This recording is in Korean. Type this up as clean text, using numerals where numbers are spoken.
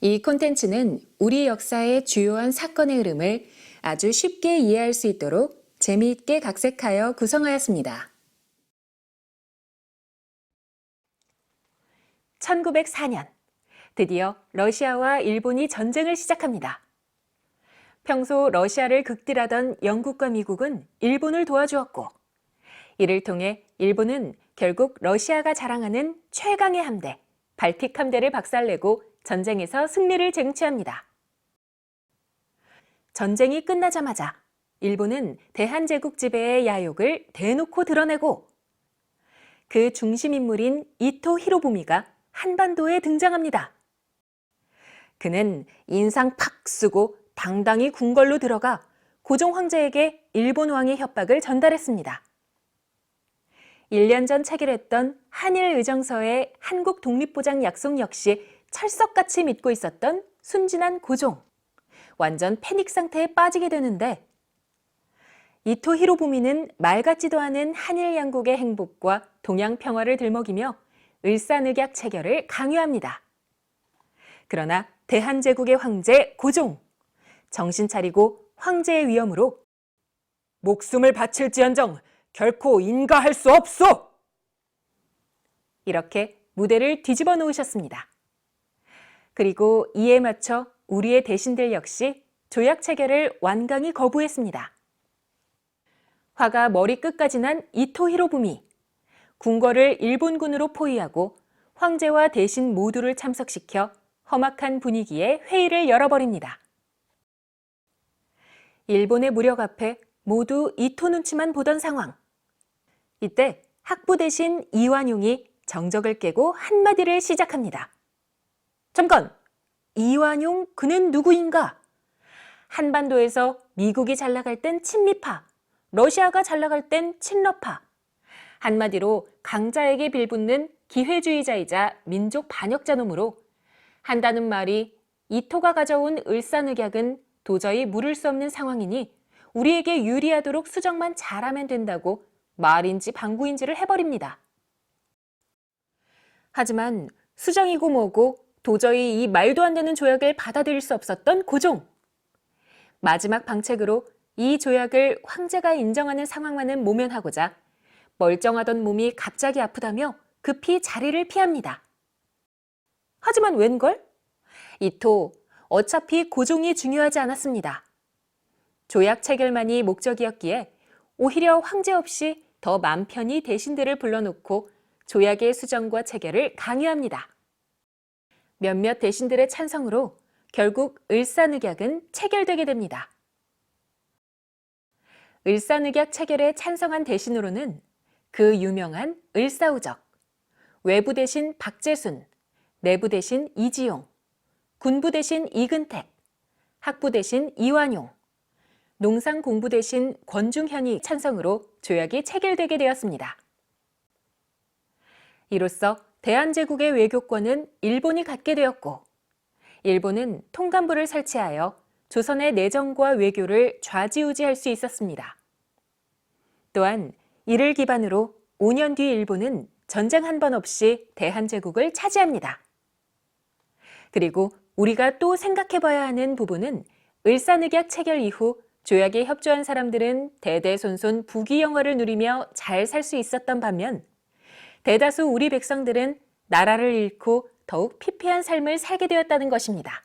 이 콘텐츠는 우리 역사의 주요한 사건의 흐름을 아주 쉽게 이해할 수 있도록 재미있게 각색하여 구성하였습니다. 1904년, 드디어 러시아와 일본이 전쟁을 시작합니다. 평소 러시아를 극딜하던 영국과 미국은 일본을 도와주었고, 이를 통해 일본은 결국 러시아가 자랑하는 최강의 함대, 발틱 함대를 박살내고 전쟁에서 승리를 쟁취합니다. 전쟁이 끝나자마자 일본은 대한제국 지배의 야욕을 대놓고 드러내고 그 중심 인물인 이토 히로부미가 한반도에 등장합니다. 그는 인상 팍 쓰고 당당히 궁궐로 들어가 고종 황제에게 일본 왕의 협박을 전달했습니다. 1년 전 체결했던 한일의정서의 한국 독립보장 약속 역시 철석같이 믿고 있었던 순진한 고종. 완전 패닉 상태에 빠지게 되는데 이토 히로부미는 말 같지도 않은 한일 양국의 행복과 동양 평화를 들먹이며 을사늑약 체결을 강요합니다. 그러나 대한제국의 황제 고종, 정신 차리고 황제의 위엄으로 목숨을 바칠지언정 결코 인가할 수 없소! 이렇게 무대를 뒤집어 놓으셨습니다. 그리고 이에 맞춰 우리의 대신들 역시 조약 체결을 완강히 거부했습니다. 화가 머리끝까지 난 이토 히로부미, 궁궐을 일본군으로 포위하고 황제와 대신 모두를 참석시켜 험악한 분위기의 회의를 열어버립니다. 일본의 무력 앞에 모두 이토 눈치만 보던 상황. 이때 학부 대신 이완용이 정적을 깨고 한마디를 시작합니다. 잠깐! 이완용 그는 누구인가? 한반도에서 미국이 잘 나갈 땐 친미파, 러시아가 잘 나갈 땐 친러파. 한마디로 강자에게 빌붙는 기회주의자이자 민족 반역자놈으로 한다는 말이 이토가 가져온 을사늑약은 도저히 물을 수 없는 상황이니 우리에게 유리하도록 수정만 잘하면 된다고 말인지 방구인지를 해버립니다. 하지만 수정이고 뭐고 도저히 이 말도 안 되는 조약을 받아들일 수 없었던 고종. 마지막 방책으로 이 조약을 황제가 인정하는 상황만은 모면하고자 멀쩡하던 몸이 갑자기 아프다며 급히 자리를 피합니다. 하지만 웬걸? 이토, 어차피 고종이 중요하지 않았습니다. 조약 체결만이 목적이었기에 오히려 황제 없이 더 맘 편히 대신들을 불러놓고 조약의 수정과 체결을 강요합니다. 몇몇 대신들의 찬성으로 결국 을사늑약은 체결되게 됩니다. 을사늑약 체결에 찬성한 대신으로는 그 유명한 을사우적, 외부 대신 박재순, 내부 대신 이지용, 군부 대신 이근택, 학부 대신 이완용, 농상 공부 대신 권중현이 찬성으로 조약이 체결되게 되었습니다. 이로써 대한제국의 외교권은 일본이 갖게 되었고, 일본은 통감부를 설치하여 조선의 내정과 외교를 좌지우지할 수 있었습니다. 또한 이를 기반으로 5년 뒤 일본은 전쟁 한 번 없이 대한제국을 차지합니다. 그리고 우리가 또 생각해봐야 하는 부분은 을사늑약 체결 이후 조약에 협조한 사람들은 대대손손 부귀영화를 누리며 잘 살 수 있었던 반면 대다수 우리 백성들은 나라를 잃고 더욱 피폐한 삶을 살게 되었다는 것입니다.